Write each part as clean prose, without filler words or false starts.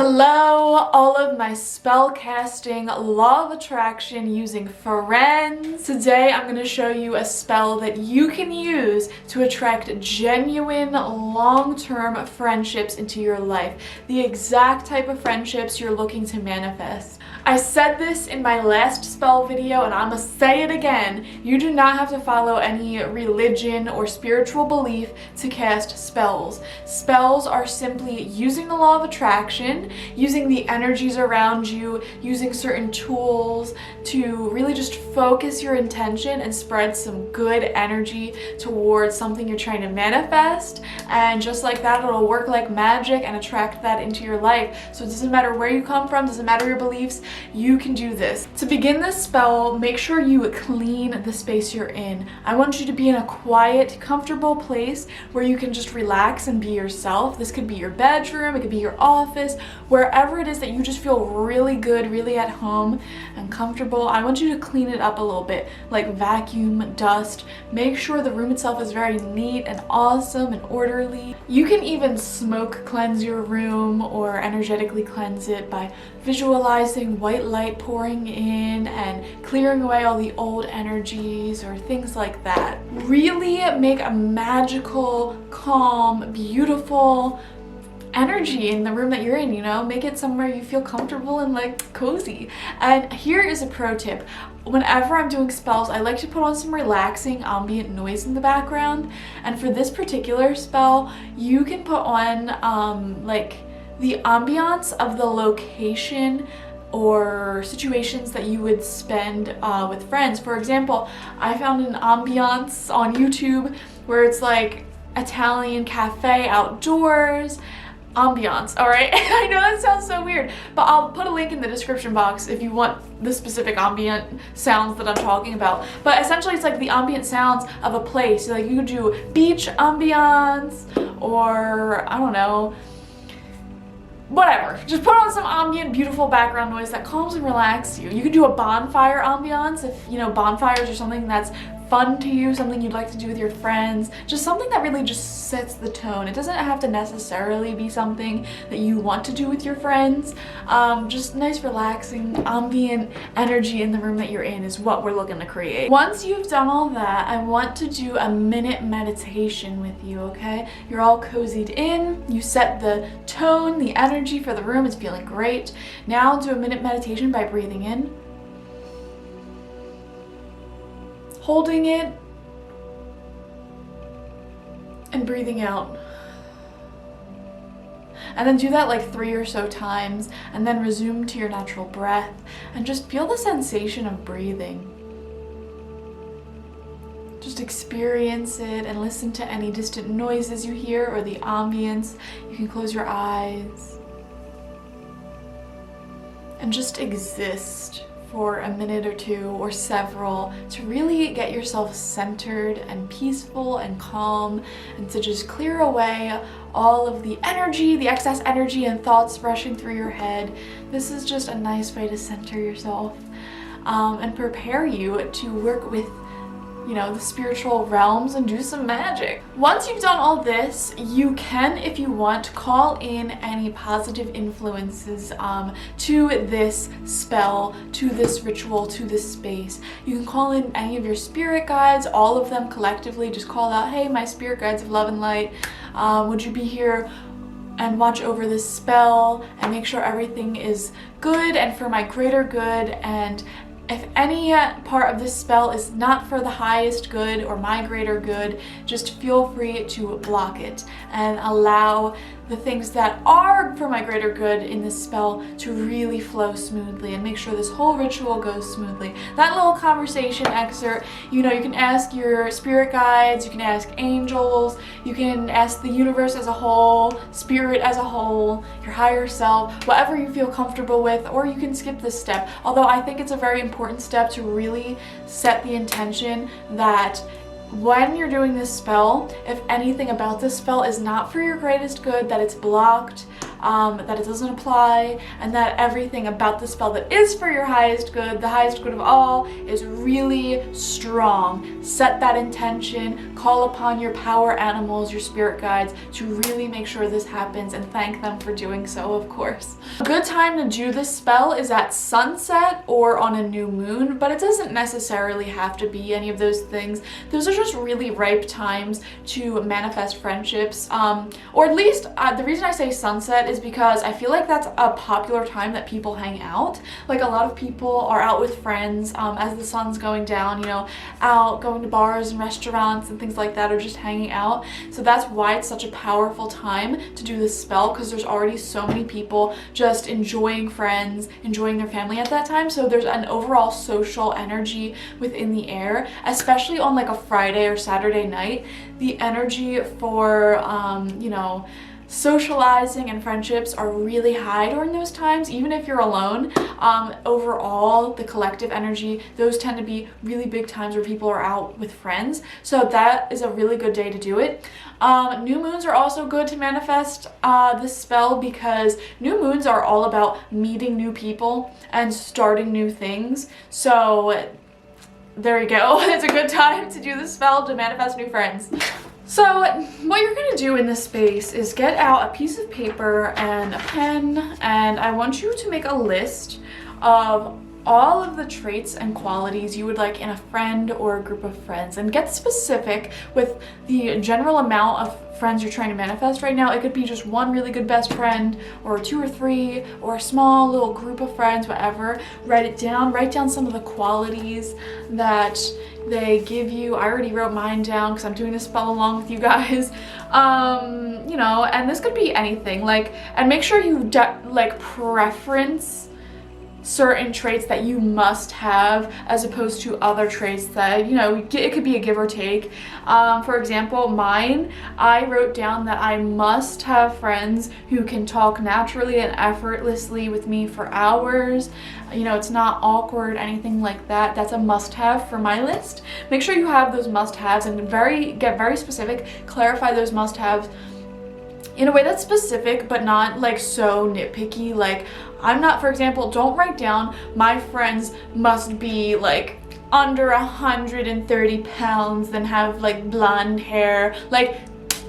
Hello, all of my spell casting law of attraction using friends. Today I'm going to show you a spell that you can use to attract genuine long-term friendships into your life. The exact type of friendships you're looking to manifest. I said this in my last spell video and I'm gonna say it again. You do not have to follow any religion or spiritual belief to cast spells. Spells are simply using the law of attraction, using the energies around you, using certain tools to really just focus your intention and spread some good energy towards something you're trying to manifest. And just like that, it'll work like magic and attract that into your life. So it doesn't matter where you come from, doesn't matter your beliefs, you can do this. To begin this spell, make sure you clean the space you're in. I want you to be in a quiet, comfortable place where you can just relax and be yourself. This could be your bedroom, it could be your office, wherever it is that you just feel really good, really at home and comfortable. I want you to clean it up a little bit, like vacuum, dust. Make sure the room itself is very neat and awesome and orderly. You can even smoke cleanse your room or energetically cleanse it by visualizing white light pouring in and clearing away all the old energies or things like that. Really make a magical, calm, beautiful energy in the room that you're in, you know? Make it somewhere you feel comfortable and like cozy. And here is a pro tip. Whenever I'm doing spells, I like to put on some relaxing ambient noise in the background. And for this particular spell, you can put on like the ambiance of the location or situations that you would spend with friends. For example, I found an ambiance on YouTube where it's like Italian cafe outdoors ambiance. All right. I know that sounds so weird, but I'll put a link in the description box if you want the specific ambient sounds that I'm talking about. But essentially it's like the ambient sounds of a place. So like you could do beach ambiance or I don't know, whatever. Just put on some ambient, beautiful background noise that calms and relaxes you. You could do a bonfire ambiance if, you know, bonfires are something that's fun to you, something you'd like to do with your friends, just something that really just sets the tone. It doesn't have to necessarily be something that you want to do with your friends. Just nice, relaxing, ambient energy in the room that you're in is what we're looking to create. Once you've done all that, I want to do a minute meditation with you, okay? You're all cozied in, you set the tone, the energy for the room, it's feeling great. Now do a minute meditation by breathing in, holding it, and breathing out. And then do that like 3 or so times, and then resume to your natural breath, and just feel the sensation of breathing. Just experience it and listen to any distant noises you hear or the ambience. You can close your eyes and just exist for a minute or two or several to really get yourself centered and peaceful and calm, and to just clear away all of the energy, the excess energy and thoughts rushing through your head. This is just a nice way to center yourself and prepare you to work with, you know, the spiritual realms and do some magic. Once you've done all this, you can, if you want, call in any positive influences to this spell, to this ritual, to this space. You can call in any of your spirit guides, all of them collectively. Just call out, hey, my spirit guides of love and light, would you be here and watch over this spell and make sure everything is good and for my greater good. And if any part of this spell is not for the highest good or my greater good, just feel free to block it and allow the things that are for my greater good in this spell to really flow smoothly and make sure this whole ritual goes smoothly. That little conversation excerpt, you know, you can ask your spirit guides, you can ask angels, you can ask the universe as a whole, spirit as a whole, your higher self, whatever you feel comfortable with, or you can skip this step. Although I think it's a very important step to really set the intention that when you're doing this spell, if anything about this spell is not for your greatest good, that it's blocked, that it doesn't apply, and that everything about the spell that is for your highest good, the highest good of all, is really strong. Set that intention, call upon your power animals, your spirit guides, to really make sure this happens, and thank them for doing so, of course. A good time to do this spell is at sunset or on a new moon, but it doesn't necessarily have to be any of those things. Those are just really ripe times to manifest friendships, or at least the reason I say sunset is because I feel like that's a popular time that people hang out. Like, a lot of people are out with friends as the sun's going down, you know, out going to bars and restaurants and things like that, or just hanging out. So that's why it's such a powerful time to do this spell, because there's already so many people just enjoying friends, enjoying their family at that time. So there's an overall social energy within the air, especially on like a Friday or Saturday night. The energy for you know, socializing and friendships are really high during those times, even if you're alone. Overall, the collective energy, those tend to be really big times where people are out with friends. So that is a really good day to do it. New moons are also good to manifest this spell, because new moons are all about meeting new people and starting new things. So there you go. It's a good time to do this spell to manifest new friends. So what you're going to do in this space is get out a piece of paper and a pen, and I want you to make a list of all of the traits and qualities you would like in a friend or a group of friends, and get specific with the general amount of friends you're trying to manifest right now. It could be just one really good best friend, or 2 or 3, or a small little group of friends, whatever. Write it down. Write down some of the qualities that they give you. I already wrote mine down because I'm doing this spell along with you guys. You know, and this could be anything, like, and make sure you like preference certain traits that you must have, as opposed to other traits that, you know, it could be a give or take. For example, mine, I wrote down that I must have friends who can talk naturally and effortlessly with me for hours. You know, it's not awkward, anything like that. That's a must-have for my list. Make sure you have those must-haves, and get very specific. Clarify those must-haves in a way that's specific, but not like so nitpicky. Like, I'm not, for example, don't write down my friends must be like under 130 pounds, then have like blonde hair. Like,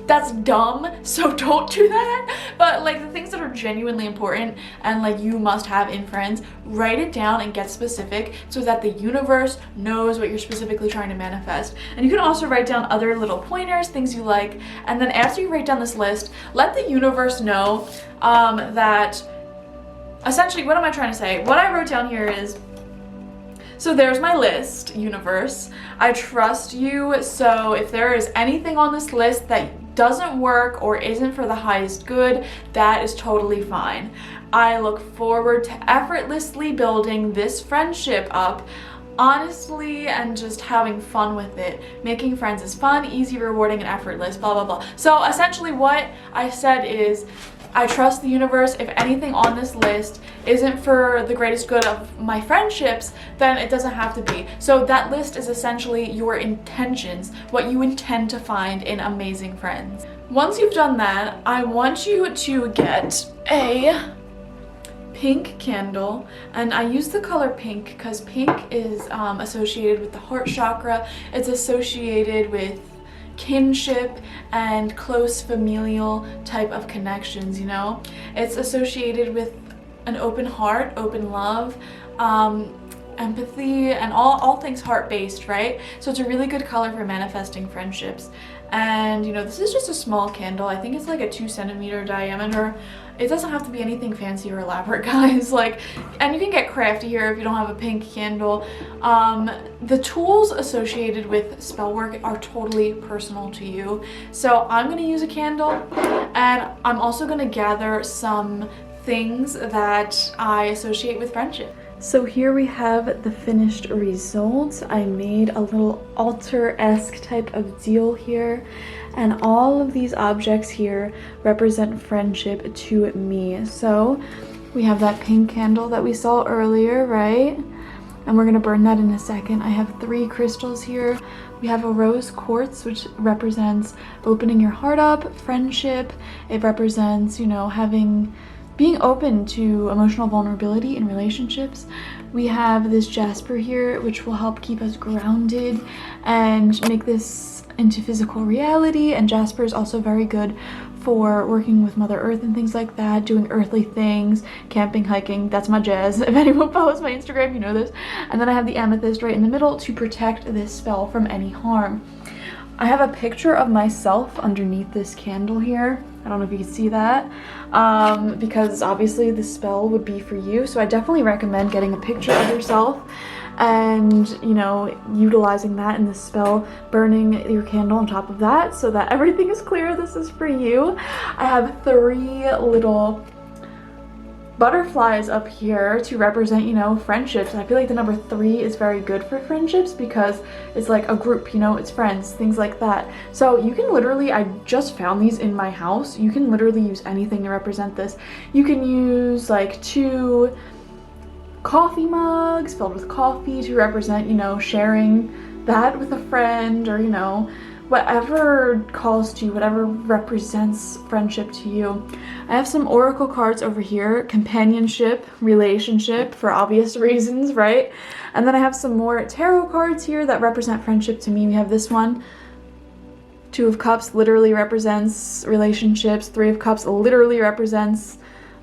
that's dumb, so don't do that. But like the things that are genuinely important and like you must have in friends, write it down and get specific so that the universe knows what you're specifically trying to manifest. And you can also write down other little pointers, things you like, and then after you write down this list, let the universe know that essentially, what am I trying to say? What I wrote down here is, so there's my list, universe. I trust you, so if there is anything on this list that doesn't work or isn't for the highest good, that is totally fine. I look forward to effortlessly building this friendship up, honestly, and just having fun with it. Making friends is fun, easy, rewarding, and effortless, blah, blah, blah. So essentially what I said is, I trust the universe. If anything on this list isn't for the greatest good of my friendships, then it doesn't have to be. So that list is essentially your intentions, what you intend to find in amazing friends. Once you've done that, I want you to get a pink candle, and I use the color pink because pink is associated with the heart chakra. It's associated with kinship and close familial type of connections, you know. It's associated with an open heart, open love, empathy, and all things heart-based, right? So it's a really good color for manifesting friendships. And you know, this is just a small candle. I think it's like a 2 centimeter diameter. It doesn't have to be anything fancy or elaborate, guys. Like, and you can get crafty here if you don't have a pink candle. The tools associated with spell work are totally personal to you. So I'm gonna use a candle, and I'm also gonna gather some things that I associate with friendship. So here we have the finished results. I made a little altar-esque type of deal here, and all of these objects here represent friendship to me. So we have that pink candle that we saw earlier, right? and we're gonna burn that in a second. I have 3 crystals here. We have a rose quartz, which represents opening your heart up, friendship. It represents, you know, being open to emotional vulnerability in relationships. We have this jasper here, which will help keep us grounded and make this into physical reality. And jasper is also very good for working with Mother Earth and things like that, doing earthly things, camping, hiking. That's my jazz. If anyone follows my Instagram, you know this. And then I have the amethyst right in the middle to protect this spell from any harm. I have a picture of myself underneath this candle here. I don't know if you can see that, because obviously the spell would be for you. So I definitely recommend getting a picture of yourself and, you know, utilizing that in the spell, burning your candle on top of that so that everything is clear. This is for you. I have 3 little butterflies up here to represent, you know, friendships. And I feel like the number 3 is very good for friendships because it's like a group, you know, it's friends, things like that. So you can literally, I just found these in my house. You can literally use anything to represent this. You can use like 2 coffee mugs filled with coffee to represent, you know, sharing that with a friend, or, you know, whatever calls to you, whatever represents friendship to you. I have some oracle cards over here, companionship, relationship, for obvious reasons, right? And then I have some more tarot cards here that represent friendship to me. We have this one, 2 of Cups literally represents relationships, 3 of Cups literally represents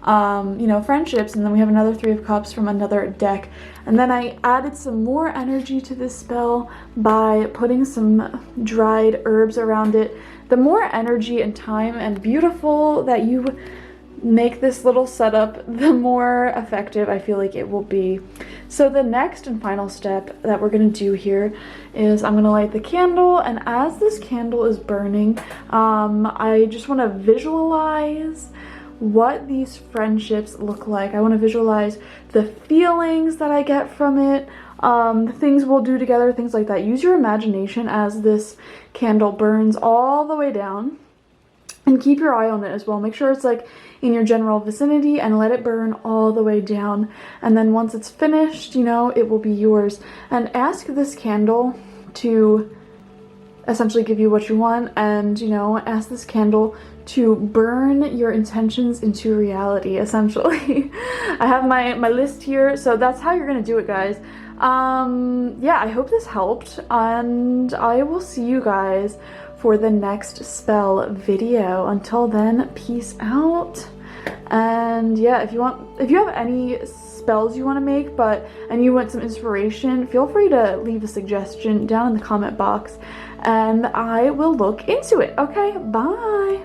you know, friendships, and then we have another 3 of Cups from another deck. And then I added some more energy to this spell by putting some dried herbs around it. The more energy and time and beautiful that you make this little setup, the more effective I feel like it will be. So the next and final step that we're gonna do here is I'm gonna light the candle, and as this candle is burning, I just wanna visualize what these friendships look like. I want to visualize the feelings that I get from it, the things we'll do together, things like that. Use your imagination as this candle burns all the way down, and keep your eye on it as well. Make sure it's like in your general vicinity and let it burn all the way down. And then once it's finished, you know, it will be yours. And ask this candle to essentially give you what you want, and, you know, ask this candle to burn your intentions into reality, essentially. I have my list here, so that's how you're gonna do it, guys. Yeah, I hope this helped, and I will see you guys for the next spell video. Until then, peace out. And yeah, if you have any spells you want to make and you want some inspiration, feel free to leave a suggestion down in the comment box and I will look into it. Okay, bye.